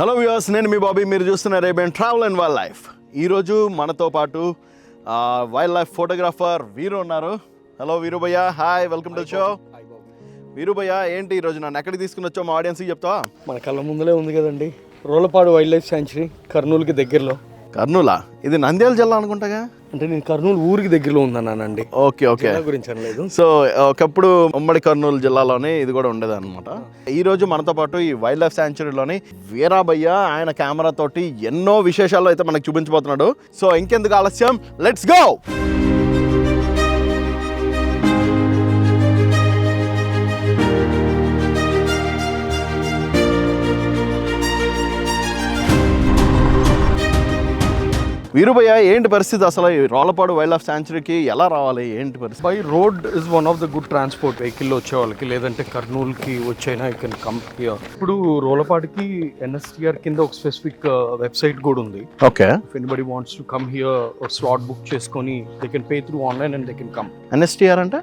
Hello viewers, నేను మీ బాబీ. మీరు చూస్తున్న రేబెన్ ట్రావెల్ అండ్ వైల్డ్ లైఫ్. ఈరోజు మనతో పాటు వైల్డ్ లైఫ్ ఫోటోగ్రాఫర్ వీరు ఉన్నారు. హలో వీరు భయ్య, హాయ్, వెల్కమ్ టు షో. వీరు భయ్య, ఏంటి ఈరోజు నన్ను ఎక్కడికి తీసుకుని వచ్చావు మా ఆడియన్స్కి చెప్తావా? మన కళ్ళ ముందులే ఉంది కదండి, రోలపాడు వైల్డ్ లైఫ్ శాంచురీ, కర్నూలుకి దగ్గరలో. కర్నూలా? ఇది నంద్యాల జిల్లా అనుకుంటాగా. అంటే నేను కర్నూలు ఊరికి దగ్గరలో ఉందన్నానండి. ఓకే ఓకే, గురించి అనలేదు. సో ఒకప్పుడు ఉమ్మడి కర్నూలు జిల్లాలోనే ఇది కూడా ఉండేది అనమాట. ఈ రోజు మనతో పాటు ఈ వైల్డ్ లైఫ్ శాంచురీలోని వీరాభయ్య ఆయన కెమెరా తోటి ఎన్నో విశేషాలు అయితే మనకు చూపించబోతున్నాడు. సో ఇంకెందుకు ఆలస్యం, లెట్స్ గో. వీరుభయ్య, ఏంటి పరిస్థితి అసలు? ఈ రోలపాడు వైల్డ్ లైఫ్ శాంచురీకి ఎలా రావాలి, ఏంటి పరిస్థితి? By road is one of the good transport. వెహికల్లో వచ్చే వాళ్ళకి, లేదంటే కర్నూలుకి వచ్చైనా యూ కెన్ కమ్ హియర్. ఇప్పుడు రోలపాడుకి ఎన్ఎస్టీఆర్ కింద ఒక స్పెసిఫిక్ వెబ్సైట్ కూడా ఉంది. Okay, if anybody wants to come here ఒక స్లాట్ బుక్ చేసుకొని they can pay through online and they can come. NSTR అంటే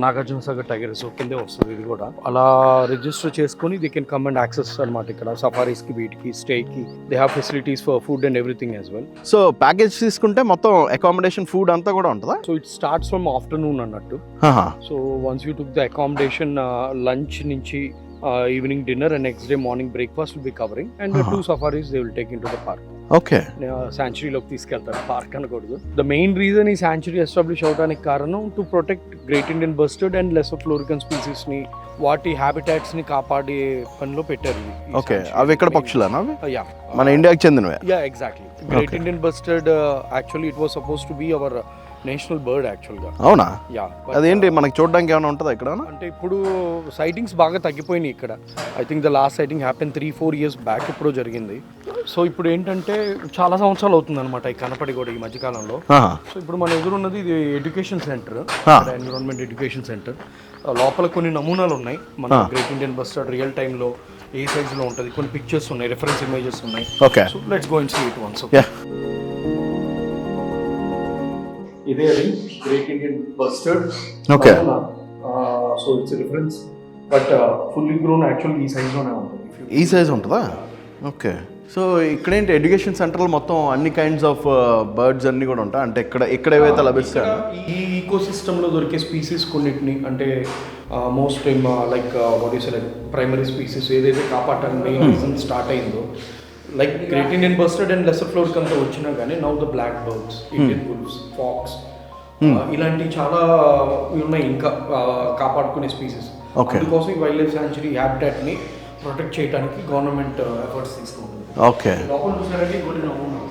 నాగార్జున సాగర్ టైగర్ రిజర్వ్ కిందే వస్తుంది ఇది కూడా. అలా రిజిస్టర్ చేసుకొని they can come and access అనమాట. ఇక్కడ సఫారీస్కి, వీటికి, స్టేకి they have facilities for food and everything as well. So package తీసుకుంటే మొత్తం అకామిడేషన్, ఫుడ్ అంతా కూడా ఉంటుందా? So it starts from afternoon అన్నట్టు. So once you took the accommodation, lunch నుంచి evening dinner and next day morning breakfast will be covering and 2 safaris they will take into the park. Okay, శాంచురీలోకి తీసుకెళ్తారు, park అనకూడదు. The main reason ఈ sanctuary establish అవడానికి కారణం to protect great Indian bustard and lesser florican species ని, వాటి habitats ని కాపాడే పనిలో పెట్టారు. ఓకే, అవి ఎక్కడ పక్షులేనా? యా, మన ఇండియాకి చెందినవే. Yeah, exactly. Great Indian bustard actually it was suppose to be our national bird యాక్చువల్గా. అవునా? యా. అదేంటి మనకి చూడడానికి ఏమైనా ఉంటుందా ఇక్కడ? అంటే ఇప్పుడు సైటింగ్స్ బాగా తగ్గిపోయినాయి ఇక్కడ. I think the last citing happen 3-4 years back ఎప్పుడో జరిగింది. సో ఇప్పుడు ఏంటంటే చాలా సంవత్సరాలు అవుతుంది అనమాట ఈ కనపడి కూడా ఈ మధ్యకాలంలో. సో ఇప్పుడు మన ఎదురున్నది ఇది education centre, environment education centre. లోపల కొన్ని నమూనాలు ఉన్నాయి మన గ్రేట్ ఇండియన్ బస్టర్డ్, రియల్ టైంలో ఏ సైజ్లో ఉంటుంది, కొన్ని పిక్చర్స్ ఉన్నాయి, రెఫరెన్స్ ఇమేజెస్ ఉన్నాయి. Okay, so let's go and see it once. ఇదే అది great Indian bustard. Okay, so it's reference, but fully grown actual ఈ సైజ్లోనే ఉంటుంది. ఈ సైజ్ ఉంటుందా? ఓకే. సో ఇక్కడేంటి ఎడ్యుకేషన్ సెంటర్లో మొత్తం అన్ని కైండ్స్ ఆఫ్ బర్డ్స్ అన్నీ కూడా ఉంటాయి అంటే ఇక్కడ ఏవైతే లభిస్తాయో ఈ ఈకో సిస్టంలో దొరికే స్పీసీస్ కొన్నిటిని, అంటే most like what is like primary species ఏదైతే కాపాడటానికి మెయిన్ రీజన్ స్టార్ట్ అయిందో, like great Indian bustard and lesser ఫ్లోరికన్తో వచ్చినా కానీ now the black birds, Indian bulls, fox, ఇలాంటి చాలా ఉన్నాయి ఇంకా కాపాడుకునే స్పీసీస్. అందుకోసం ఈ వైల్డ్ లైఫ్ శాంచురీ హ్యాబిటాట్ని ప్రొటెక్ట్ చేయడానికి గవర్నమెంట్ ఎఫర్ట్స్ తీసుకుంటుంది. ఓకే, లోపల చూసారంటే కొన్ని నమూనాలు.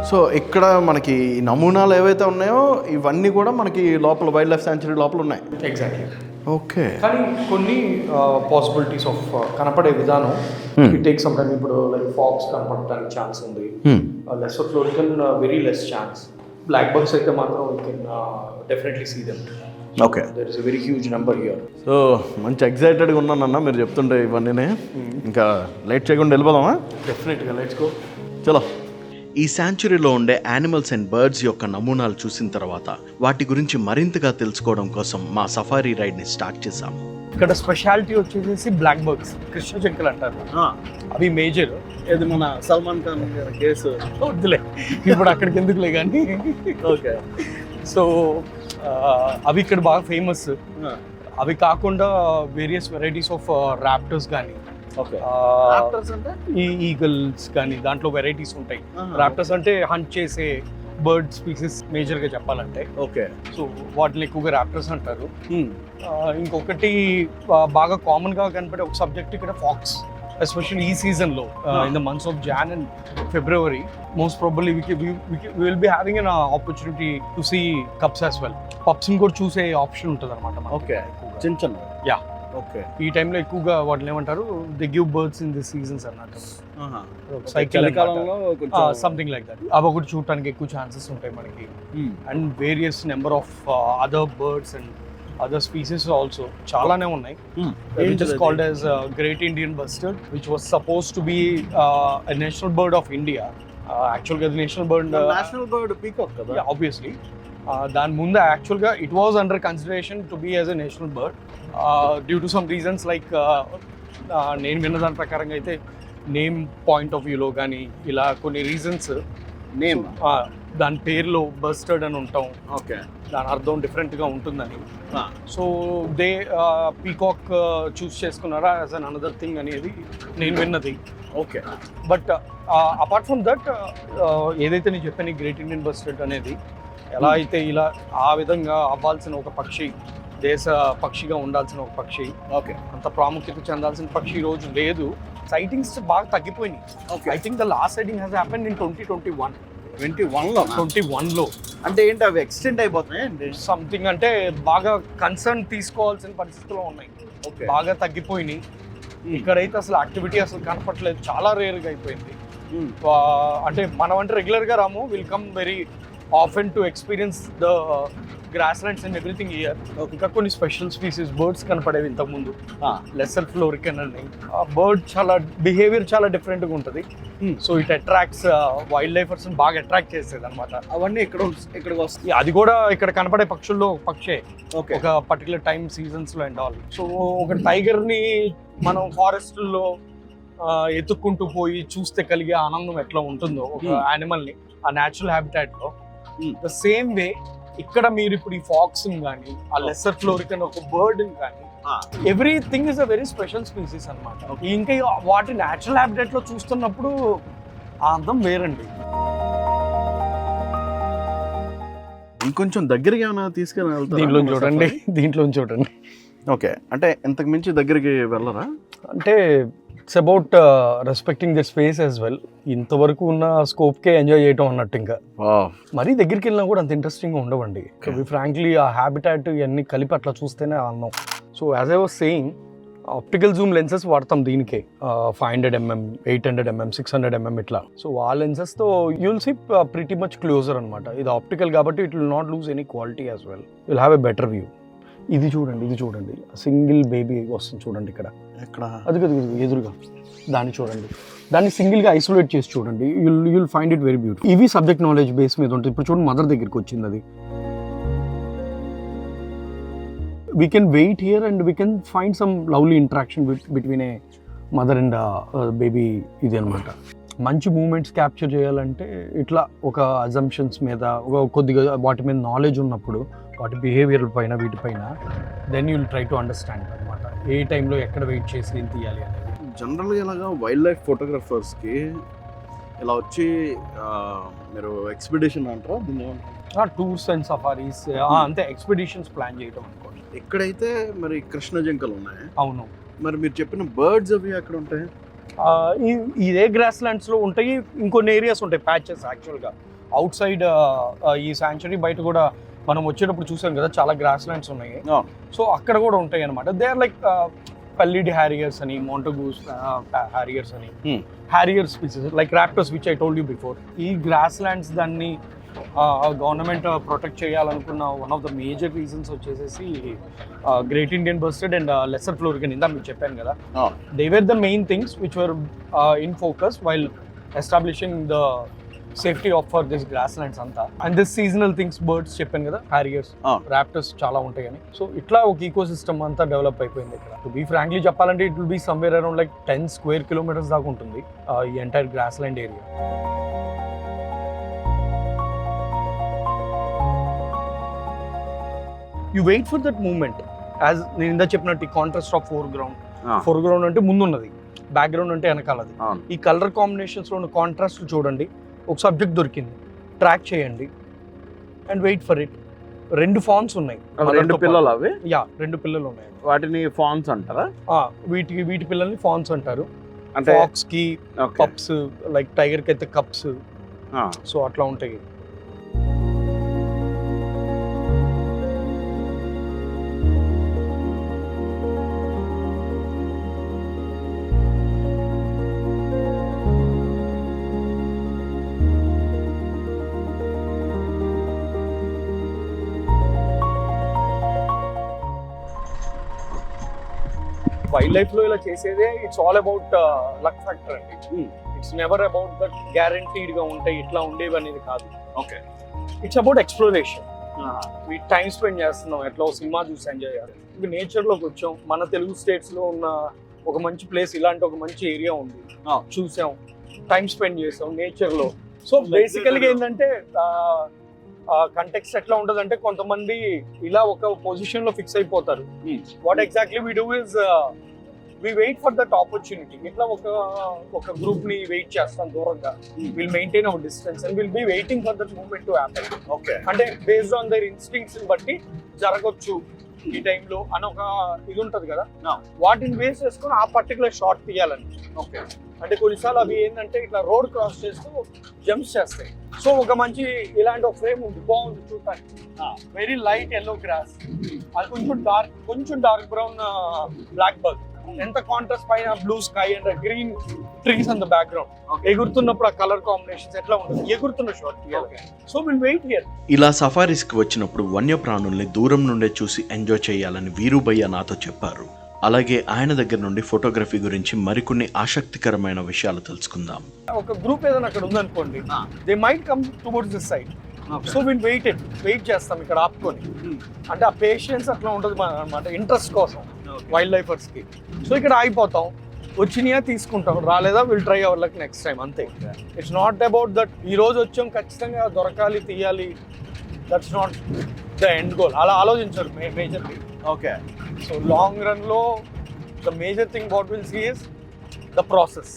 సో ఇక్కడ మనకి నమూనాలు ఏవైతే ఉన్నాయో ఇవన్నీ కూడా మనకి లోపల వైల్డ్ లైఫ్ శాంచురీ లోపల ఉన్నాయి. ఎగ్జాక్ట్లీ. ఓకే, కానీ కొన్ని పాసిబిలిటీస్ ఆఫ్ కనపడే విధానం ఇట్ టేక్ సమ్ టైమ్. ఇప్పుడు లైక్ ఫాక్స్ కనపడటానికి ఛాన్స్ ఉంది, lesser florican very less chance. Black birds అయితే మాత్రం you can definitely see them. Okay, there is a very huge number here. So మంచి ఎక్సైటెడ్గా ఉన్నానన్న మీరు చెప్తుంటే ఇవన్నీ. ఇంకా లేట్ చేయకుండా వెళ్ళిపోదామా? డెఫినెట్గా, లెట్స్ గో. చలో. ఈ శాంచురీలో ఉండే యానిమల్స్ అండ్ బర్డ్స్ యొక్క నమూనాలు చూసిన తర్వాత వాటి గురించి మరింతగా తెలుసుకోవడం కోసం మా సఫారీ రైడ్ని స్టార్ట్ చేశాము. ఇక్కడ స్పెషాలిటీ వచ్చేసి బ్లాక్ బర్డ్స్, కృష్ణ చెంకలు అంటారు. అవి మేజర్. ఇది మన సల్మాన్ ఖాన్ కేసు వద్దులే, ఇప్పుడు అక్కడికి ఎందుకులే కానీ. ఓకే, సో అవి ఇక్కడ బాగా ఫేమస్. అవి కాకుండా వేరియస్ వెరైటీస్ ఆఫ్ ర్యాప్టర్స్ కానీ, ఈ ఈగల్స్ కానీ, దాంట్లో వెరైటీస్ ఉంటాయి. ర్యాప్టర్స్ అంటే హంట్ చేసే బర్డ్ స్పీసీస్ మేజర్గా చెప్పాలంటే. ఓకే, సో వాటిని ఎక్కువగా ర్యాప్టర్స్ అంటారు. ఇంకొకటి బాగా కామన్గా కనపడే ఒక సబ్జెక్ట్ ఇక్కడ ఫాక్స్, ఎస్పెషల్లీ ఈ సీజన్లో in the months of Jan and February. Most probably we will be having an opportunity to see cubs as well. పప్స్ని కూడా చూసే ఆప్షన్ ఉంటుంది అనమాట. ఓకే, చిన్న యా. ఓకే, ఈ టైంలో ఎక్కువగా వాటిని ఏమంటారు, they give birds in the seasons అన్నట్టు. చలికాలంలో సంథింగ్ లైక్ దట్. అవి ఒకటి చూడటానికి ఎక్కువ ఛాన్సెస్ ఉంటాయి మనకి. And various number of other birds and other species also చాలానే ఉన్నాయి. Which is called as Great Indian Bustard, which was supposed to be a national bird of India. Actually, the national bird peacock kada. Yeah, obviously. దాని ముందు యాక్చువల్గా it was under consideration to be as a national bird due to some reasons like నేను విన్న దాని ప్రకారంగా అయితే name point of వ్యూలో కానీ ఇలా కొన్ని రీజన్స్ నేమ్ దాని పేరులో బస్టర్డ్ అని ఉంటాం, ఓకే, దాని అర్థం డిఫరెంట్గా ఉంటుందని. సో దే పీకాక్ చూస్ చేసుకున్నారా యాజ్ అన్ అనదర్ థింగ్ అనేది నేను విన్నది. Okay, but apart from that ఏదైతే నేను చెప్పాను గ్రేట్ ఇండియన్ బస్టర్డ్ అనేది ఎలా అయితే ఇలా ఆ విధంగా అవ్వాల్సిన ఒక పక్షి, దేశ పక్షిగా ఉండాల్సిన ఒక పక్షి, ఓకే, అంత ప్రాముఖ్యత చెందాల్సిన పక్షి ఈ రోజు లేదు. సైటింగ్స్ బాగా తగ్గిపోయినాయి. Okay. I think the last sighting has happened in 2021. 21లో అంటే ఏంటి అవి ఎక్స్టెండ్ అయిపోతున్నాయి సంథింగ్ అంటే బాగా కన్సర్న్ తీసుకోవాల్సిన పరిస్థితుల్లో ఉన్నాయి. ఓకే, బాగా తగ్గిపోయినాయి. ఇక్కడైతే అసలు యాక్టివిటీ అసలు కనపట్లేదు, చాలా రేర్గా అయిపోయింది. అంటే మనం అంటే రెగ్యులర్గా రాము, will come very often to experience the grasslands and everything year. ఇంకా కొన్ని స్పెషల్ స్పీసీస్ బర్డ్స్ కనపడేవి ఇంతకుముందు, లెసర్ ఫ్లోరికన్ అని. ఆ బర్డ్ చాలా బిహేవియర్ చాలా డిఫరెంట్గా ఉంటుంది. సో ఇట్ అట్రాక్ట్స్ వైల్డ్ లైఫర్స్ బాగా అట్రాక్ట్ చేసేది అనమాట. అవన్నీ ఇక్కడికి వస్తాయి. అది కూడా ఇక్కడ కనపడే పక్షుల్లో ఒక పక్షే, ఓకే, ఒక పర్టికులర్ టైం సీజన్స్లో అండ్ ఆల్. సో ఒక టైగర్ని మనం ఫారెస్ట్లో ఎత్తుక్కుంటూ పోయి చూస్తే కలిగే ఆనందం ఎట్లా ఉంటుందో ఒక యానిమల్ని ఆ న్యాచురల్ హ్యాబిటాట్లో, ద సేమ్ వే ఇక్కడ మీరు ఇప్పుడు ఈ ఫాక్స్ కానీ ఆ లెసర్ ఫ్లోరికన్ ఒక బర్డ్ కానీ everything is a very special species అనమాట. ఇంకా వాటి న్యాచురల్ హ్యాబిటాట్ లో చూస్తున్నప్పుడు ఆ అందం వేరండి. ఇంకొంచెం దగ్గరికి ఏమైనా తీసుకెళ్ళి దీంట్లో చూడండి. ఓకే, అంటే ఇంతకు మించి దగ్గరికి వెళ్ళరా? అంటే it's about respecting the space as well. ఇంతవరకు ఉన్న స్కోప్కే ఎంజాయ్ చేయటం అన్నట్టు. ఇంకా మరీ దగ్గరికి వెళ్ళినా కూడా అంత ఇంట్రెస్టింగ్ ఉండవండి. ఫ్రాంక్లీ ఆ హ్యాబిటాట్ ఇవన్నీ కలిపి అట్లా చూస్తేనే అన్నాం. So as I was saying, optical zoom lenses వాడతాం దీనికే, 500mm, 800mm, 600mm ఇట్లా. సో ఆ లెన్సెస్తో you'll see pretty much closer అనమాట. ఇది ఆప్టికల్ కాబట్టి it will not lose any quality as well, will have a better view. ఇది చూడండి సింగిల్ బేబీ వస్తుంది చూడండి ఇక్కడ, అది ఎదురుగా దాన్ని చూడండి. దాన్ని సింగిల్గా ఐసోలేట్ చేసి చూడండి, you'll find it very beautiful. ఇవి సబ్జెక్ట్ నాలెడ్జ్ బేస్ మీద ఉంటుంది. ఇప్పుడు చూడండి మదర్ దగ్గరికి వచ్చింది అది. We can wait here and we can find some lovely interaction between a mother and baby. ఇది అనమాట. మంచి మూమెంట్స్ క్యాప్చర్ చేయాలంటే ఇట్లా ఒక అజంప్షన్స్ మీద కొద్దిగా వాటి మీద నాలెడ్జ్ ఉన్నప్పుడు, వాటి బిహేవియర్ పైన వీటిపైన, then you will try to understand అనమాట ఏ టైంలో ఎక్కడ వెయిట్ చేసి ఏం తీయాలి అనేది. జనరల్గా ఇలాగా వైల్డ్ లైఫ్ ఫోటోగ్రాఫర్స్కి ఇలా వచ్చి మీరు ఎక్స్పెడిషన్ అంటారా దీన్ని? టూర్స్ అండ్ సఫారీస్ అంతే, ఎక్స్పెడిషన్స్ ప్లాన్ చేయడం అనుకోండి. ఎక్కడైతే మరి కృష్ణ జింకలు ఉన్నాయి, అవును, మరి మీరు చెప్పిన బర్డ్స్ అవి అక్కడ ఉంటాయి. ఇదే గ్రాస్ ల్యాండ్స్లో ఉంటాయి. ఇంకొన్ని ఏరియాస్ ఉంటాయి ప్యాచెస్. యాక్చువల్గా అవుట్ సైడ్ ఈ శాంచురీ బయట కూడా మనం వచ్చేటప్పుడు చూసాం కదా, చాలా గ్రాస్ ల్యాండ్స్ ఉన్నాయి. సో అక్కడ కూడా ఉంటాయి అనమాట. They are like pallid harriers అని, మోంటగూస్ హ్యారియర్స్ అని, harrier species like raptors which I told you before. ఈ గ్రాస్ ల్యాండ్స్ దాన్ని గవర్నమెంట్ ప్రొటెక్ట్ చేయాలనుకున్న one of the major reasons వచ్చేసేసి great Indian bustard and lesser florican. ఇందా మీకు చెప్పాను కదా, they were the main things which were in focus while establishing the safety of for this grasslands అంతా. And this seasonal things birds చెప్పాను కదా, Harriers, raptors చాలా ఉంటాయి అని. సో ఇట్లా ఒక ఈకో సిస్టమ్ అంతా డెవలప్ అయిపోయింది ఇక్కడ. టు బీ ఫ్రాంక్లీ చెప్పాలంటే it will be somewhere around like 10 square kilometers దాకా ఉంటుంది ఈ entire grassland area. You wait for that moment. As నేను ఇందా చెప్పినట్టు కాంట్రాస్ట్ ఆఫ్ ఫోర్గ్రౌండ్ అంటే ముందున్నది, బ్యాక్గ్రౌండ్ అంటే వెనకాలది. ఈ కలర్ కాంబినేషన్స్లో ఉన్న కాంట్రాస్ట్ చూడండి. ఒక సబ్జెక్ట్ దొరికింది, ట్రాక్ చేయండి and wait for it. 2 fawns ఉన్నాయి. 2 పిల్లలు అవి? 2 పిల్లలు ఉన్నాయి. వాటిని ఫాన్స్ అంటారా? వీటి పిల్లల్ని ఫాన్స్ అంటారు. అంటే ఫాక్స్ కి పప్స్, లైక్ టైగర్ కి అయితే కప్స్. సో అట్లా ఉంటాయి. వైల్డ్ లైఫ్ లో ఇలా చేసేదే it's all about luck factor అండి. It's never about that guaranteed గా ఉంటాయి ఇట్లా ఉండేవి అనేది కాదు. Okay, it's about exploration. We time spend చేస్తున్నాం, ఎట్లా సినిమా చూసి ఎంజాయ్ చేయాలి. ఇప్పుడు నేచర్ లోకి వచ్చాం. మన తెలుగు స్టేట్స్ లో ఉన్న ఒక మంచి ప్లేస్, ఇలాంటి ఒక మంచి ఏరియా ఉంది, చూసాం, టైం స్పెండ్ చేసాం నేచర్ లో. సో బేసికల్గా ఏంటంటే కంటెక్స్ట్ ఎట్లా ఉంటుంది అంటే, కొంతమంది ఇలా ఒక పొజిషన్ లో ఫిక్స్ అయిపోతారు. What exactly we do is we wait for that opportunity. ఇట్లా ఒక గ్రూప్ ని వెయిట్ చేస్తాం దూరంగా, we'll maintain our distance and we'll be waiting for that moment to happen. Okay, అంటే బేస్డ్ ఆన్ దర్ ఇన్స్టింక్ట్స్ బట్టి జరగచ్చు ఈ టైంలో అని ఒక ఇది ఉంటది కదా, వాటిని బేస్ చేసుకొని ఆ పర్టికులర్ షాట్ తీయాలని. ఓకే, అంటే కొన్నిసార్లు అవి ఏంటంటే ఇట్లా రోడ్ క్రాస్ చేస్తూ జంప్స్ చేస్తాయి. సో ఒక మంచి ఇలాంటి ఒక ఫ్రేమ్ ఉంది, బాగుంది చూడటానికి. వెరీ లైట్ ఎల్లో గ్రాస్, అది కొంచెం డార్క్ బ్రౌన్ బ్లాక్ బర్డ్, ఎంత కాంట్రాస్ట్ పైన blue sky and green trees on the background. ఎగురుతున్నప్పుడు ఆ కలర్ కాంబినేషన్స్ ఎట్లా ఉంటుంది, ఎగురుతున్న shot. So will wait here. ఇలా సఫారీస్కి వచ్చినప్పుడు వన్యప్రాణుల్ని దూరం నుండే చూసి ఎంజాయ్ చేయాలని వీరుభయ్య నాతో చెప్పారు. అలాగే ఆయన దగ్గర నుండి ఫోటోగ్రఫీ గురించి మరికొన్ని ఆసక్తికరమైన విషయాలు తెలుసుకుందాం. ఒక గ్రూప్ ఏదైనా అక్కడ ఉందనుకోండి, they might come towards this side. So will wait చేస్తాం ఇక్కడ ఆపుకొని. అంటే ఆ పేషెన్స్ అట్లా ఉంటుంది అనమాట, ఇంట్రెస్ట్ కోసం వైల్డ్ లైఫర్స్ కి. సో ఇక్కడ ఆగిపోతాం, వచ్చినాయా తీసుకుంటాం, రాలేదా will try our luck next time, అంతే. ఇట్స్ నాట్ అబౌట్ దట్ ఈ రోజు వచ్చాం ఖచ్చితంగా దొరకాలి తీయాలి, that's not the end goal. అలా ఆలోచించారు majorly. Okay, so long run లో the major thing what will see is the process.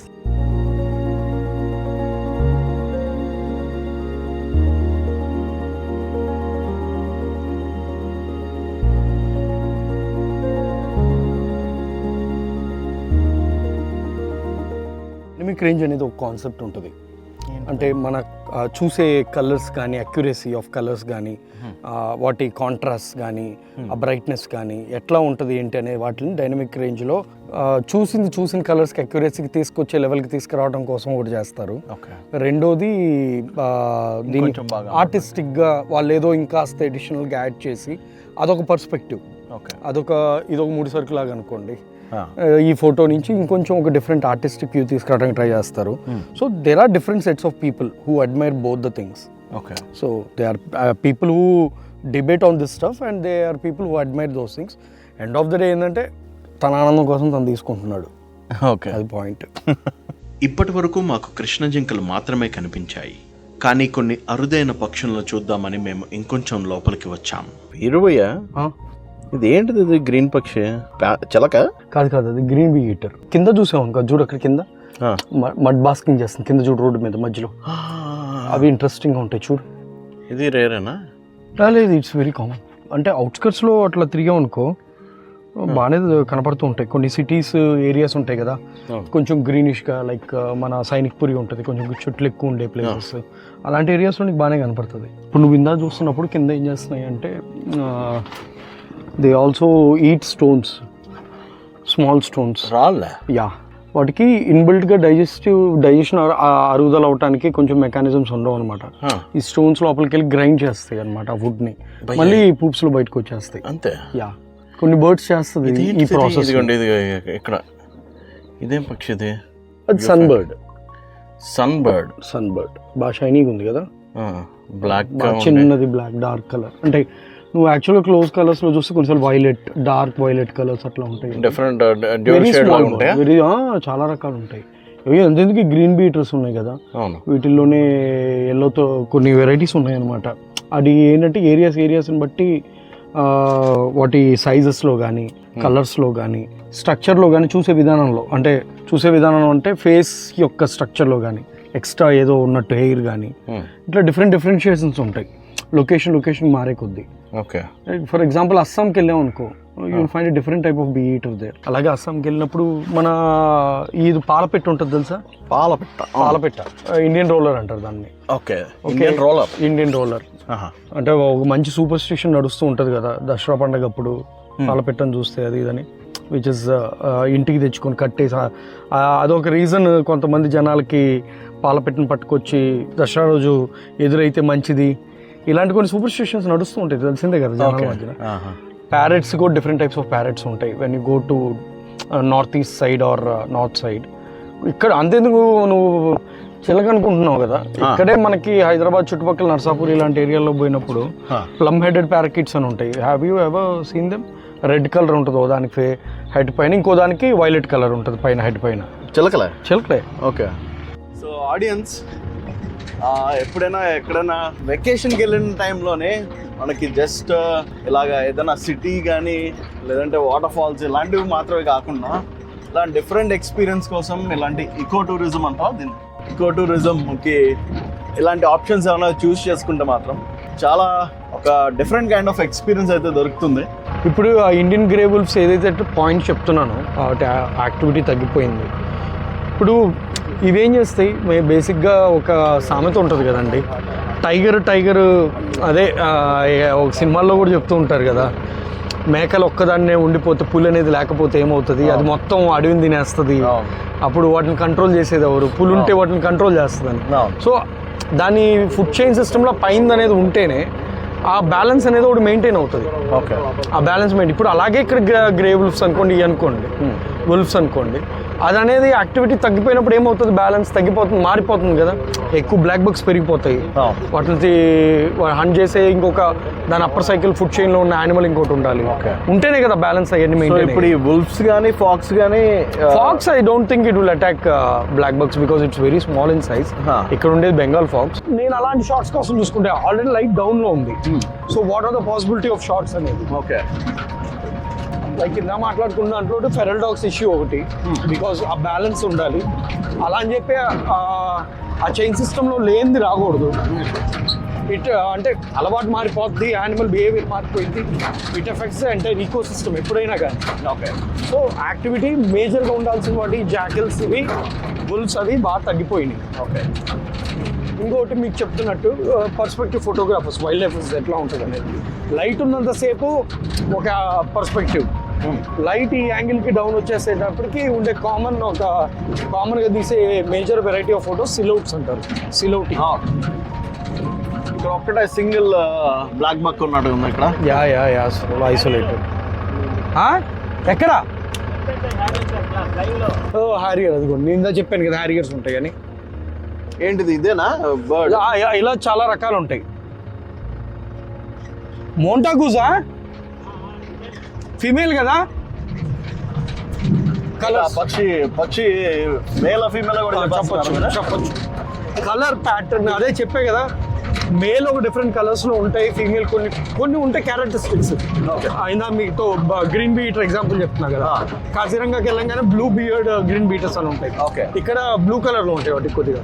Mimic range అనేది ఒక కాన్సెప్ట్ ఉంటుంది. అంటే మన చూసే కలర్స్ కానీ, అక్యురసీ ఆఫ్ కలర్స్ కానీ, వాటి కాంట్రాస్ట్ కానీ, ఆ బ్రైట్నెస్ కానీ ఎట్లా ఉంటుంది ఏంటి అనే వాటిని డైనమిక్ రేంజ్లో చూసిన కలర్స్కి అక్యురసీకి తీసుకొచ్చే లెవెల్కి తీసుకురావడం కోసం ఒకటి చేస్తారు. రెండోది దీన్ని ఆర్టిస్టిక్గా వాళ్ళు ఏదో ఇంకాస్త ఎడిషనల్గా యాడ్ చేసి అదొక పర్స్పెక్టివ్, ఇదొక ముడి సరుకు లాగా అనుకోండి. ఈ ఫోటో నుంచి ఇంకొంచెం ఒక డిఫరెంట్ ఆర్టిస్టిక్ వ్యూ తీసుకురావడానికి ట్రై చేస్తారు. So there are different sets of people who admire both the things. So they are people who debate on this stuff and they are people who admire those things. End of the day ఏంటంటే తన ఆనందం కోసం తను తీసుకుంటున్నాడు. Okay, అది point. ఇప్పటి వరకు మాకు కృష్ణ జింకలు మాత్రమే కనిపించాయి, కానీ కొన్ని అరుదైన పక్షులను చూద్దామని మేము ఇంకొంచెం లోపలికి వచ్చాం. వీరుభయ్య, ఇది ఏంటిది? ఇది గ్రీన్ పక్షి, చిలక కాదు, అది గ్రీన్ బీ ఈటర్. కింద చూసాం కదా, చూడు అక్కడ కింద మడ్ బాస్కింగ్ చేస్తుంది కింద, చూడు రోడ్డు మీద మధ్యలో. అవి ఇంట్రెస్టింగ్గా ఉంటాయి చూడు. ఇది రేరేనా? లేదు, ఇట్స్ వెరీ కామన్. అంటే అవుట్స్కర్ట్స్లో అట్లా తిరిగాం అనుకో బాగానే కనపడుతూ ఉంటాయి. కొన్ని సిటీస్ ఏరియాస్ ఉంటాయి కదా, కొంచెం గ్రీనిష్గా, లైక్ మన సైనిక్ పురి ఉంటుంది, కొంచెం చెట్లు ఎక్కువ ఉండే ప్లేసెస్, అలాంటి ఏరియాస్లో నీకు బాగానే కనపడుతుంది. ఇప్పుడు నువ్వు ఇందా చూస్తున్నప్పుడు కింద ఏం చేస్తున్నాయి అంటే they also eat stones, small stones. Yeah, వాటికి ఇన్బిల్ట్గా డైజెషన్ అరుగుదల అవడానికి కొంచెం మెకానిజమ్స్ ఉండవు అనమాట. ఈ స్టోన్స్ లోపలికి వెళ్ళి గ్రైండ్ చేస్తాయి అనమాట ఆ వుడ్ని, మళ్ళీ పూప్స్లో బయటకు వచ్చేస్తాయి. అంతే. యా, కొన్ని బర్డ్స్ చేస్తుంది ఈ ప్రాసెస్. ఇక్కడ ఇదేం పక్షి? ఇది అది సన్ బర్డ్ బాగా షైనీగా ఉంది కదా, బ్లాక్, చిన్నది బ్లాక్ డార్క్ కలర్. అంటే నువ్వు యాక్చువల్గా క్లోజ్ కలర్స్ లో చూస్తే కొంచెం వైలెట్, డార్క్ వైలెట్ కలర్స్ అట్లా ఉంటాయి. డిఫరెంట్ చాలా రకాలు ఉంటాయి. ఎందుకు గ్రీన్ బీటర్స్ ఉన్నాయి కదా, వీటిల్లోనే ఎల్లోతో కొన్ని వెరైటీస్ ఉన్నాయి అనమాట. అది ఏంటంటే ఏరియాస్ని బట్టి వాటి సైజెస్లో కానీ, కలర్స్లో కానీ, స్ట్రక్చర్లో కానీ, చూసే విధానంలో అంటే ఫేస్ యొక్క స్ట్రక్చర్లో కానీ, ఎక్స్ట్రా ఏదో ఉన్నట్టు హెయిర్ కానీ, ఇట్లా డిఫరెన్షియేషన్స్ ఉంటాయి లొకేషన్ మారే కొద్దీ. ఓకే, ఫర్ ఎగ్జాంపుల్ అస్సాంకి వెళ్ళాం అనుకో, you will find different type of bee eater there. అలాగే అస్సాంకి వెళ్ళినప్పుడు మన ఇది పాలపెట్ట ఉంటుంది తెలుసా? పాలపెట్ట ఇండియన్ రోలర్ అంటారు దాన్ని. ఓకే, ఇండియన్ రోలర్ అంటే ఒక మంచి సూపర్ స్టిషన్ నడుస్తూ ఉంటుంది కదా దసరా పండుగ అప్పుడు, పాలపెట్టని చూస్తే అది ఇదని, విచ్ ఇస్ ఇంటికి తెచ్చుకొని కట్టేసి, అదొక రీజన్ కొంతమంది జనాలకి పాలపెట్టను పట్టుకొచ్చి దసరా రోజు ఎదురైతే మంచిది, ఇలాంటి కొన్ని సూపర్ స్టిషన్స్ నడుస్తూ ఉంటాయి, తెలిసిందే కదా జనాల మధ్యన. ప్యారెట్స్ కూడా డిఫరెంట్ టైప్స్ ఆఫ్ ప్యారెట్స్ ఉంటాయి when you go to north east side or north side. ఇక్కడ అంతేందుకు నువ్వు చిలక అనుకుంటున్నావు కదా, ఇక్కడే మనకి హైదరాబాద్ చుట్టుపక్కల నర్సాపూర్ ఇలాంటి ఏరియాలో పోయినప్పుడు ప్లమ్ హెడెడ్ ప్యారకిట్స్ అని ఉంటాయి. Have you ever seen them? Red colour ఉంటుంది ఓ దానికి హెడ్ పైన, ఇంకో దానికి వైలెట్ కలర్ ఉంటుంది పైన హెడ్ పైన. చిలకలే. ఓకే. సో ఆడియన్స్ ఎప్పుడైనా ఎక్కడైనా వెకేషన్కి వెళ్ళిన టైంలోనే మనకి జస్ట్ ఇలాగ ఏదైనా సిటీ కానీ లేదంటే వాటర్ ఫాల్స్ ఇలాంటివి మాత్రమే కాకుండా ఇలాంటి డిఫరెంట్ ఎక్స్పీరియన్స్ కోసం ఇలాంటి ఈకో టూరిజం అంటాం దీన్ని. ఈకో టూరిజంకి ఇలాంటి ఆప్షన్స్ ఏమైనా చూస్ చేసుకుంటే మాత్రం చాలా ఒక డిఫరెంట్ కైండ్ ఆఫ్ ఎక్స్పీరియన్స్ అయితే దొరుకుతుంది. ఇప్పుడు ఆ ఇండియన్ గ్రే వుల్ఫ్స్ ఏదైతే పాయింట్ చెప్తున్నానో యాక్టివిటీ తగ్గిపోయింది. ఇప్పుడు ఇవేం చేస్తాయి, బేసిక్గా ఒక సామెత ఉంటుంది కదండి, టైగర్ అదే ఒక సినిమాల్లో కూడా చెప్తూ ఉంటారు కదా, మేకలు ఒక్కదాన్నే ఉండిపోతే పులి అనేది లేకపోతే ఏమవుతుంది, అది మొత్తం అడవిని తినేస్తుంది, అప్పుడు వాటిని కంట్రోల్ చేసేది ఎవరు, పులి ఉంటే వాటిని కంట్రోల్ చేస్తుందని. సో దాని ఫుడ్ చైన్ సిస్టంలో పైంది అనేది ఉంటేనే ఆ బ్యాలెన్స్ అనేది ఒకటి మెయింటైన్ అవుతుంది. ఓకే, ఆ బ్యాలెన్స్ మెయింటైన్. ఇప్పుడు అలాగే ఇక్కడ గ్రే వుల్ఫ్స్ అనుకోండి, వుల్ఫ్స్ అనుకోండి, అది అనేది యాక్టివిటీ తగ్గిపోయినప్పుడు ఏమవుతుంది, బ్యాలెన్స్ తగ్గిపోతుంది, మారిపోతుంది కదా, ఎక్కువ బ్లాక్ బగ్స్ పెరిగిపోతాయి, వాటిని హంట్ చేసే ఇంకొక దాని అప్పర్ సైకిల్ ఫుడ్ చైన్లో ఉన్న యానిమల్ ఇంకోటి ఉండాలి, ఉంటేనే కదా బ్యాలెన్స్ అయ్యండి మెయింటైన్. ఇప్పుడు ఈ వుల్ఫ్స్ కానీ fox I don't think it will attack blackbucks because it's very small in size. ఇక్కడ ఉండేది బెంగాల్ ఫాక్స్. నేను అలాంటి షార్ట్స్ కోసం చూసుకుంటే ఆల్రెడీ లైట్ డౌన్ లో ఉంది. So what are the possibility of shots అనేది, ఓకే, లైక్ కింద మాట్లాడుకున్న దాంట్లో ఫెరల్ డాగ్స్ ఇష్యూ ఒకటి, బికాజ్ ఆ బ్యాలెన్స్ ఉండాలి. అలా అని చెప్పి ఆ చైన్ సిస్టంలో లేనిది రాకూడదు. అంటే అలవాటు మారిపోద్ది, యానిమల్ బిహేవియర్ మారిపోయింది, ఇట్ ఎఫెక్ట్స్ అంటే ఈకో సిస్టమ్ ఎప్పుడైనా కానీ. ఓకే, సో యాక్టివిటీ మేజర్గా ఉండాల్సిన వాటి జాకిల్స్ ఇవి బుల్స్ అవి బాగా తగ్గిపోయినాయి. ఓకే, ఇంకోటి మీకు చెప్తున్నట్టు పర్స్పెక్టివ్ ఫోటోగ్రాఫర్స్ వైల్డ్ లైఫ్ ఎట్లా ఉంటుంది అనేది, లైట్ ఉన్నంతసేపు ఒక పర్స్పెక్టివ్, లైట్ ఈ యాంగిల్కి డౌన్ వచ్చేసేటప్పటికి ఉండే కామన్గా తీసే మేజర్ వెరైటీ ఆఫ్ ఫోటోస్ సిలౌట్స్ అంటారు. సిలౌటింగ్. ఇక్కడ ఒక్కటే సింగిల్ బ్లాక్ బక్ ఉన్నట్టు ఉంది ఇక్కడ. Yeah isolated. ఎక్కడ? ఓ హ్యారియర్, అదిగోండి నేను చెప్పాను కదా హ్యారియర్స్ ఉంటాయి అని. ఏంటిది, ఇదేనా బర్డ్? ఇలా చాలా రకాలు ఉంటాయి. మోంటాగూజా ఫీమేల్ కదా, కలర్ పక్షి మేల్ ఫీమేల్ కూడా చెప్పచ్చు. కలర్ ప్యాటర్న్ అదే చెప్పే కదా, మేల్ ఒక డిఫరెంట్ కలర్స్ లో ఉంటాయి, ఫీమేల్ కొన్ని ఉంటాయి క్యారెక్టరిస్టిక్స్. అయినా మీతో గ్రీన్ బీటర్ ఎగ్జాంపుల్ చెప్తున్నా కదా, కాజీరంగాకి వెళ్ళంగానే బ్లూ బియర్డ్ గ్రీన్ బీటర్స్ అని ఉంటాయి, ఇక్కడ బ్లూ కలర్ లో ఉంటాయి వాటి కొద్దిగా.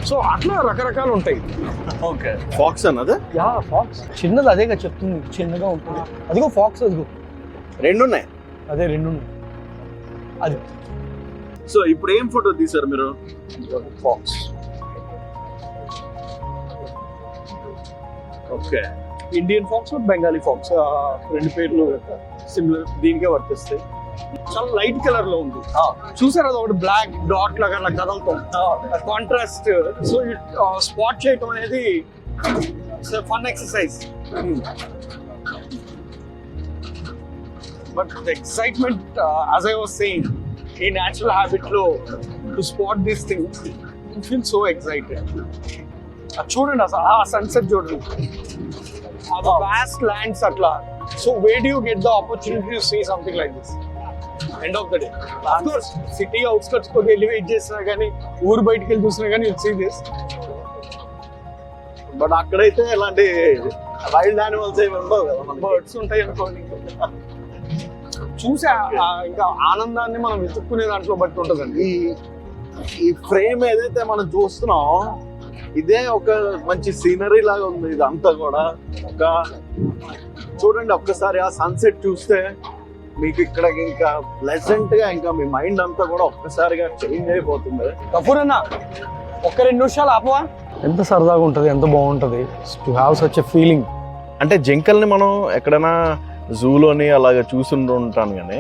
సో అట్లా రకరకాలు ఉంటాయి. ఓకే, ఫాక్స్ అన్నది? ఫాక్స్ చిన్నది, అదేగా చెప్తుంది, చిన్నగా ఉంటుంది. అదిగో ఫాక్స్, అదిగో రెండు ఉన్నాయి. అదే రెండు ఉన్నాయి అది. సో ఇప్పుడు ఏం ఫోటో తీసారు మీరు? Fox. Okay, Indian fox, Bengali fox, రెండు పేర్లు సిమిలర్ దీనికే వర్తిస్తాయి. చాలా లైట్ కలర్ లో ఉంది, చూసారు అది ఒకటి బ్లాక్ డాట్ లాగా అలా కదలతో కాంట్రాస్ట్. సో స్పాట్ చేయటం అనేది fun exercise. But excitement as I was saying, ఈ న్యాచురల్ హ్యాబిట్ లో to spot these things you feel so excited. చూడండి అసలు ఆ సన్సెట్ చూడండి, ఆ వాస్ట్ ల్యాండ్స్ అట్లా. So where do you get the opportunity to see something like this end of the day? Of course city outskirts కి వెళ్ళి wait చేసినా కానీ, ఊరు బయటికి వెళ్ళి చూసినా కానీ యు సీ దిస్. బట్ అక్కడైతే ఇలాంటి వైల్డ్ యానిమల్స్ ఏమి ఉండవు కదా, బర్డ్స్ ఉంటాయి అనుకోండి. చూసా ఇంకా ఆనందాన్ని మనం వెతుక్కునే దాంట్లో బట్టి ఉంటుందండి. ఈ ఫ్రేమ్ ఏదైతే మనం చూస్తున్నాం, ఇదే ఒక మంచి సీనరీ లాగా ఉంది ఇదంతా కూడా. ఒక చూడండి ఒక్కసారి ఆ సన్సెట్ చూస్తే మీకు ఇక్కడ ఇంకా ప్లెజెంట్ గా, ఇంకా మీ మైండ్ అంతా కూడా ఒక్కసారిగా చేంజ్ అయిపోతుంది. కపూర్ అన్న ఒక్క 2 నిమిషాలు ఆపవా? ఎంత సరదాగా ఉంటుంది, ఎంత బాగుంటుంది to have such a feeling. అంటే జింకల్ని మనం ఎక్కడైనా జూలోని అలాగ చూసుంటాను కానీ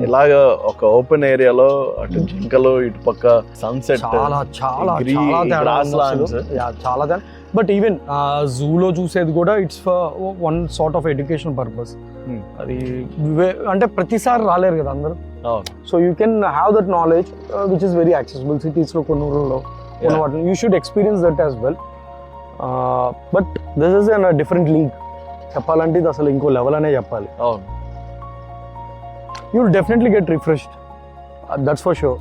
ఇలాగ ఒక ఓపెన్ ఏరియాలో అటు జింకలు ఇటు పక్క సన్సెట్ చాలా తేడా. బట్ ఈవెన్ జూలో చూసేది కూడా it's one sort of education purpose. అది అంటే ప్రతిసారి రాలేరు కదా అందరూ. So you can have that knowledge which is very accessible సిటీస్లో, కొన్ని ఊళ్ళలో ఉన్న వాటిని. You should experience that as well. But this is an different league. చెప్పాలంటే ఇది అసలు ఇంకో లెవెల్ అనే చెప్పాలి. అవును, you'll definitely get refreshed. That's for sure.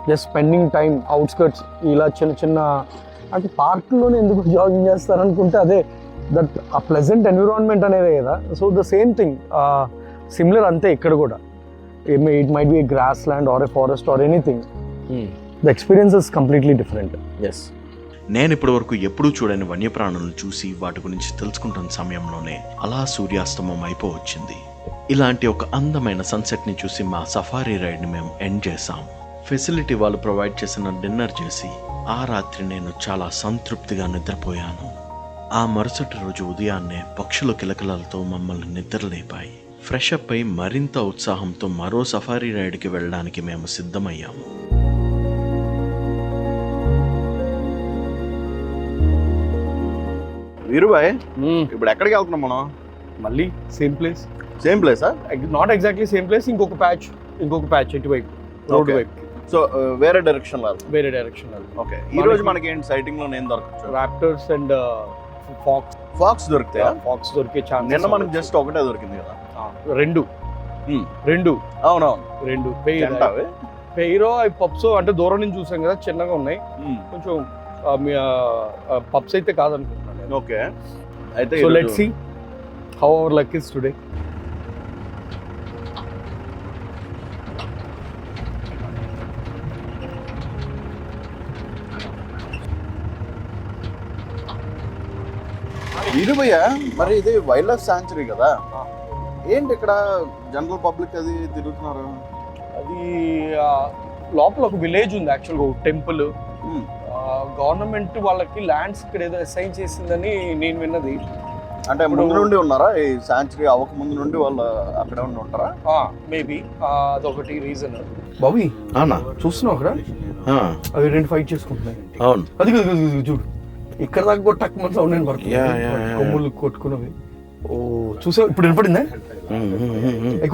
Just spending time outskirts ఇలా చిన్న అంటే పార్క్లోనే ఎందుకు జాగింగ్ చేస్తారనుకుంటే అదే దట్ ఆ ప్లెజెంట్ ఎన్విరాన్మెంట్ అనేదే కదా. So the same thing similar అంతే ఇక్కడ కూడా. It might be a grassland or a forest or anything. The experience is completely different. Yes. నేను ఇప్పటివరకు ఎప్పుడూ చూడని వన్యప్రాణులను చూసి వాటి గురించి తెలుసుకుంటున్న సమయంలోనే అలా సూర్యాస్తమం అయిపోవచ్చింది. ఇలాంటి ఒక అందమైన సన్సెట్ని చూసి మా సఫారీ రైడ్ని మేము ఎండ్ చేసాం. ఫెసిలిటీ వాళ్ళు ప్రొవైడ్ చేసిన డిన్నర్ చేసి ఆ రాత్రి నేను చాలా సంతృప్తిగా నిద్రపోయాను. ఆ మరుసటి రోజు ఉదయాన్నే పక్షుల కిలకిలలతో మమ్మల్ని నిద్రలేపాయి. ఫ్రెష్ అప్ అయి మరింత ఉత్సాహంతో మరో సఫారీ రైడ్కి వెళ్ళడానికి మేము సిద్ధమయ్యాము. వీరుబాయ్, ఇప్పుడు ఎక్కడికి వెళ్తున్నాం మనం? మళ్ళీ సేమ్ ప్లేస్. సేమ్ ప్లేసా? నాట్ ఎగ్జాక్ట్లీ సేమ్ ప్లేస్, ఇంకొక ప్యాచ్ ఇటువైపు రోడ్ Okay. వైపు, సో వేరే డైరెక్షన్ లో వేరే డైరెక్షన్. ఓకే. ఈ రోజు మనకి ఏంటి సైటింగ్ లో నేను దొరకచ్చు? రాప్టర్స్ అండ్ ఫాక్స్ దొరుకుతాయా? ఫాక్స్ దొరికే ఛాన్స్. నిన్న మనకి జస్ట్ ఒకటే దొరికింది కదా. రెండు Hmm. రెండు చెంటావే? పెయిరో అవి పప్స్ అంటే దూరం నుంచి చూసాం కదా, చిన్నగా ఉన్నాయి కొంచెం. పప్స్ అయితే కాదనుకుంటున్నాను నేను. ఓకే. అయితే so let's see how our luck is today. వీరుభయ్య, మరి ఇది వైల్డ్ లైఫ్ శాంచురీ కదా, ఏంటి ఇక్కడ జనరల్ పబ్లిక్ అది తిరుగుతున్నారు? అది లోపల ఒక విలేజ్ ఉంది యాక్చువల్గా, ఒక టెంపుల్. గవర్నమెంట్ వాళ్ళకి ల్యాండ్స్ ఇక్కడ ఏదో అసైన్ చేసిందని నేను విన్నది. అంటే ముందు నుండి ఉన్నారా? ఈ శాంచురీ అవ్వక ముందు నుండి వాళ్ళు అక్కడే ఉండి ఉంటారా? మేబీ అదొకటి రీజన్. బాబీ చూస్తున్నావు అక్కడ అవి రెండు ఫైట్ చేసుకుంటున్నాయి. అవును, అది చూడు, ఇక్కడ దాకా కూడా టక్ మన సౌండ్ నేను పడుతుంది, కొమ్ములు కొట్టుకున్నవి. ఓ చూసావు, ఇప్పుడు వినపడిందా?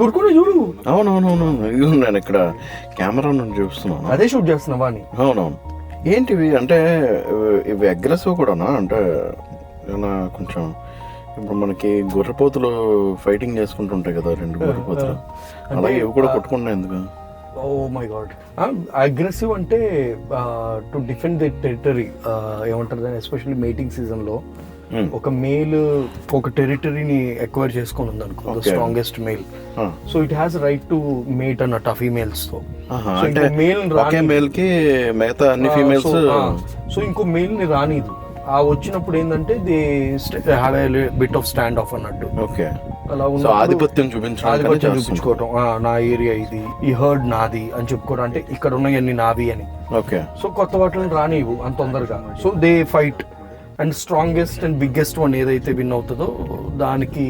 కొట్టుకున్నా చూడు. అవునవునవును, నేను ఇక్కడ కెమెరా నుండి చూస్తున్నాను. అదే షూట్ చేస్తున్నావా అని. అవునవును. ఏంటివి అంటే ఇవి అగ్రెసివ్ కూడానా? అంటే ఏమన్నా కొంచెం ఇప్పుడు మనకి గొర్రెపోతులు ఫైటింగ్ చేసుకుంటుంటాయి కదా, రెండు గొర్రెపోతులు, అలాగే ఇవి కూడా కొట్టుకున్నాయి ఎందుకు? Oh my god. అగ్రెసివ్ అంటే టు డిఫెండ్ ది టెరిటరీ ఏమంటారు దాన్ని, ఎస్పెషల్లీ మేటింగ్ సీజన్లో ఒక మేల్ ఒక టెరిటరీని ఎక్వైర్ చేసుకొని ఉంది అనుకో, the strongest male. So it has right to mate అన్నట్టు ఆ ఫీమేల్స్ తో. మేల్ కి మిగతా అన్ని ఫీమేల్స్. సో ఇంకో మేల్ ని రానిదు. ఆ వచ్చినప్పుడు ఏంటంటే the have a bit of stand of అన్నట్టు. ఓకే. అలా ఆధిపత్యం చూపించుకోవటం, నా ఏరియా ఇది, ఈ హర్డ్ నాది అని చెప్పుకోవడం, అంటే ఇక్కడ ఉన్నాయన్ని నావి అని. ఓకే. సో కొత్త వాటిని రానివ్వు అంత తొందరగా. So they fight and strongest and biggest one ఏదైతే విన్ అవుతుందో దానికి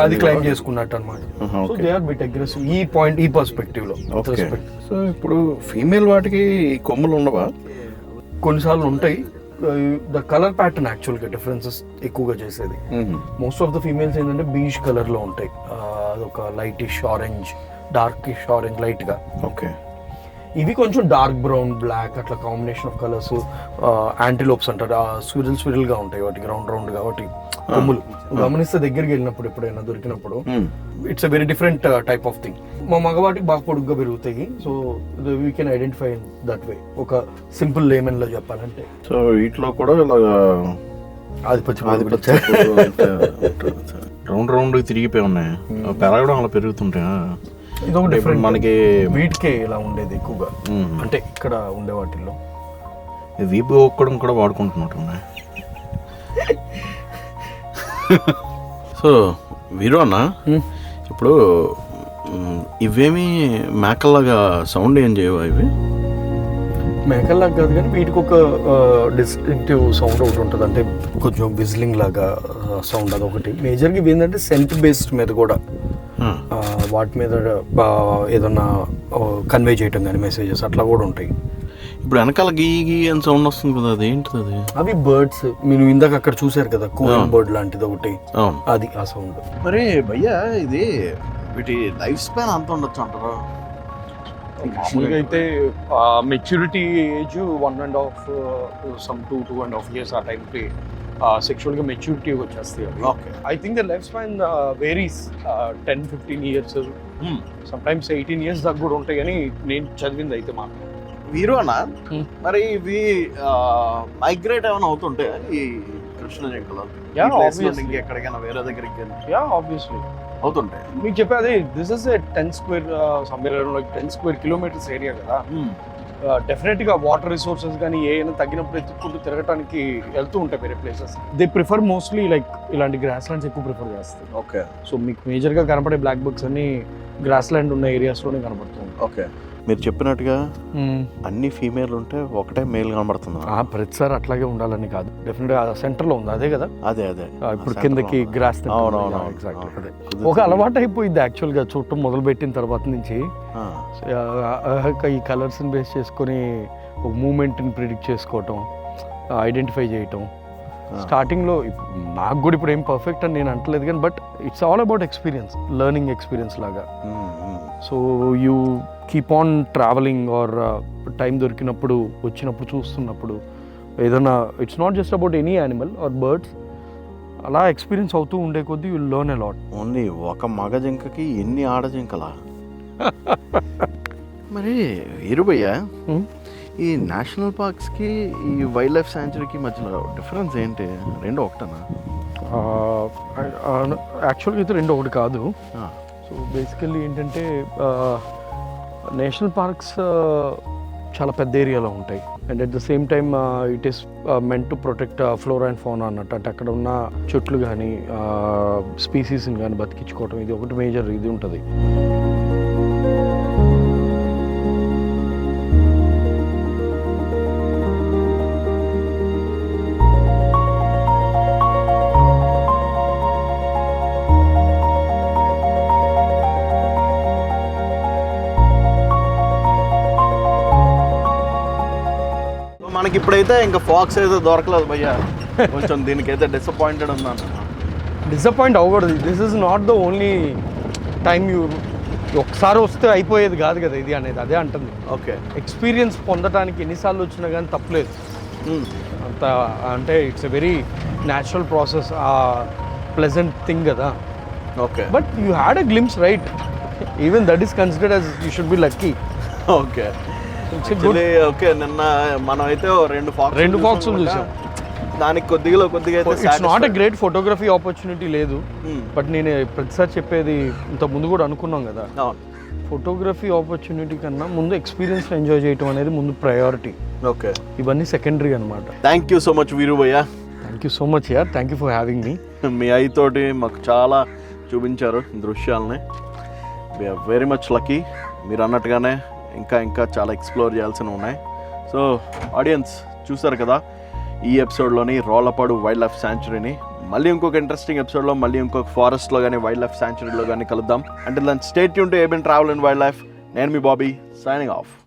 అది క్లైమ్ చేసుకున్నట్టు అనమాట. So they are bit aggressive ఈ పాయింట్, ఈ పర్స్పెక్టివ్ లో. సో ఇప్పుడు ఫీమేల్ వాటికి కొమ్ములు ఉండవా? కొన్నిసార్లు ఉంటాయి. ద కలర్ ప్యాటర్న్ యాక్చువల్గా డిఫరెన్సెస్ ఎక్కువగా చేసేది. మోస్ట్ ఆఫ్ ద ఫీమేల్స్ ఏంటంటే బీచ్ కలర్ లో ఉంటాయి. అదొక lightish orange, darkish orange light గా. ఓకే. ఇవి కొంచెం డార్క్ బ్రౌన్, బ్లాక్ అట్లా కాంబినేషన్ ఆఫ్ కలర్స్. యాంటీలోప్స్ అంటారు, స్విరిల్ గా ఉంటాయి వాటికి, రౌండ్ గా వాటి కొమ్ములు. గమనిస్తే దగ్గరికి వెళ్ళినప్పుడు ఎప్పుడైనా దొరికినప్పుడు it's a very different type of thing. మా మగవాటికి బాగా పొడుగ్గా పెరుగుతాయి. So we can identify that way, ఒక సింపుల్ లేమన్ లో చెప్పాలంటే. సో వీటిలో కూడా ఇలాగా రౌండ్ తిరిగిపోయి ఉన్నాయి, పెరగడం అలా పెరుగుతుంటాయా? ఇదొక డిఫరెంట్. మనకి వీటికే ఇలా ఉండేది ఎక్కువగా, అంటే ఇక్కడ ఉండే వాటిల్లో. వీపు ఒక్కడం కూడా వాడుకుంటున్నట్టు ఉన్నాయి. సో వీరు అన్న, ఇప్పుడు ఇవేమి మేకల్లాగా సౌండ్ ఏం చేయవా? ఇవి మేకల్లాగా కాదు కానీ వీటికి ఒక డిస్టింక్టివ్ సౌండ్ ఒకటి ఉంటుంది, అంటే కొంచెం విజిలింగ్ లాగా సౌండ్. అదొకటి. మేజర్గా ఇవి ఏంటంటే సెంట్ బేస్డ్ మీద కూడా వాటి మీద ఏదన్నా కన్వే చేయటం కానీ మెసేజెస్ అట్లా కూడా ఉంటాయి. ఇప్పుడు వెనకాల గీ అని సౌండ్ వస్తుంది కదా, అది ఏంటిది? అది అవి బర్డ్స్. మీరు ఇందాక అక్కడ చూసారు కదా, కూలింగ్ బర్డ్ లాంటిది ఒకటి, అది ఆ సౌండ్. మరి భయ్యా, ఇది వీటి లైఫ్ స్పాన్ అంత ఉండొచ్చు అంటారా? మామూలుగా అయితే మెచ్యూరిటీ ఏజ్ 1.5 some 2.5 years ఆ టైంకి సెక్షువల్గా మెచ్యూరిటీ వచ్చేస్తాయి అవి. Okay. I think the life span varies 10-15 years, sometimes 18 years దాకా కూడా ఉంటాయి, కానీ నేను చదివింది అయితే మాత్రం. వీరు అన్న మరి ఇవి మైగ్రేట్ ఏమైనా అవుతుంటాయి ఈ కృష్ణ జింకలు? Yeah, obviously. ఎక్కడికైనా వేరే దగ్గరికి యా ఆబ్వియస్లీ అవుతుంటాయి. మీకు చెప్పేది this is 10 square somewhere like 10 square kilometres area కదా. డెఫినెట్గా వాటర్ రిసోర్సెస్ కానీ ఏమైనా తగ్గినప్పుడు ఎత్తుకుంటూ తిరగడానికి వెళ్తూ ఉంటాయి వేరే places. They prefer mostly like ఇలాంటి గ్రాస్ ల్యాండ్స్ ఎక్కువ ప్రిఫర్ చేస్తారు. ఓకే. సో మీకు మేజర్గా కనపడే బ్లాక్ బగ్స్ అన్ని గ్రాస్ ల్యాండ్ ఉన్న ఏరియాస్లోనే కనపడుతుంది. ఓకే. మీరు చెప్పినట్టుగా అన్ని ఫీమేల్ ఉంటే ఒకటే మేల్ కనబడుతుంది. ప్రతిసారి అట్లాగే ఉండాలని కాదు, డెఫినెట్గా సెంటర్లో ఉంది అదే కదా. అదే ఇప్పుడు కిందకి గ్రాస్ అవునవును. ఎగ్జాక్ట్ అదే ఒక అలవాటు అయిపోయింది యాక్చువల్గా చూడటం మొదలు పెట్టిన తర్వాత నుంచి. ఈ కలర్స్ని బేస్ చేసుకొని ఒక మూమెంట్ని ప్రిడిక్ట్ చేసుకోవటం, ఐడెంటిఫై చేయటం. స్టార్టింగ్లో నాకు కూడా ఇప్పుడు ఏం పర్ఫెక్ట్ అని నేను అంటలేదు కానీ, but it's all about experience, learning experience లాగా. So you keep on travelling or time దొరికినప్పుడు వచ్చినప్పుడు చూస్తున్నప్పుడు ఏదైనా, it's not just about any animal or birds, అలా ఎక్స్పీరియన్స్ అవుతూ ఉండే కొద్దీ you learn a lot. Only ఒక మగ జింకకి ఎన్ని ఆడ జింకలా? మరి వీరుభయ్య, ఈ నేషనల్ పార్క్స్కి ఈ వైల్డ్ లైఫ్ శాంచురీకి మధ్యలో డిఫరెన్స్ ఏంటి? రెండు ఒకటనా? యాక్చువల్గా అయితే రెండు ఒకటి కాదు. సో బేసికల్లీ ఏంటంటే నేషనల్ పార్క్స్ చాలా పెద్ద ఏరియాలో ఉంటాయి, and at the same time it is meant to protect flora and fauna అన్నట్టు. అంటే అక్కడ ఉన్న చెట్లు కానీ స్పీసీస్ని కానీ బతికించుకోవటం, ఇది ఒకటి మేజర్ ఇది ఉంటుంది. మనకి ఇప్పుడైతే ఇంకా ఫాక్స్ అయితే దొరకలేదు భయ్యా, కొంచెం దీనికైతే డిసప్పాయింటెడ్ ఉన్నాను. డిసప్పాయింట్ అవ్వకూడదు. This is not the only time you ఒకసారి వస్తే అయిపోయేది కాదు కదా ఇది అనేది, అదే అంటుంది. ఓకే. ఎక్స్పీరియన్స్ పొందడానికి ఎన్నిసార్లు వచ్చినా కానీ తప్పలేదు అంత. అంటే it's a very natural process, pleasant thing కదా. Okay. But you had a glimpse right, even that is considered as you should be lucky. Okay. Okay. నిన్న మనం అయితే రెండు ఫాక్స్ చూసాం, దానికి కొద్దిగా అయితే it's not a great photography opportunity లేదు. బట్ నేను ప్రతిసారి చెప్పేది, ఇంత ముందు కూడా అనుకున్నాం కదా, ఫోటోగ్రఫీ ఆపర్చునిటీ కన్నా ముందు ఎక్స్పీరియన్స్ ఎంజాయ్ చేయడం అనేది ముందు ప్రయారిటీ. ఓకే. ఇవన్నీ సెకండరీ అనమాట. Thank you so much Veeru bhaiya. Thank you so much యార్, thank you for having me. మీ ఐతోటి మాకు చాలా చూపించారు దృశ్యాలని. We are very much lucky. మీరు అన్నట్టుగానే ఇంకా చాలా ఎక్స్ప్లోర్ చేయాల్సినవి ఉన్నాయి. సో ఆడియన్స్ చూసారు కదా ఈ ఎపిసోడ్లోని రోళ్లపాడు వైల్డ్ లైఫ్ శాంచురీని. మళ్ళీ ఇంకొక ఇంట్రెస్టింగ్ ఎపిసోడ్లో మళ్ళీ ఇంకొక ఫారెస్ట్లో కానీ వైల్డ్ లైఫ్ శాంచురీలో కానీ కలుద్దాం. అంటే దాని stay tune to ABN travel and wild life. నేను మీ బాబీ, సైనింగ్ ఆఫ్.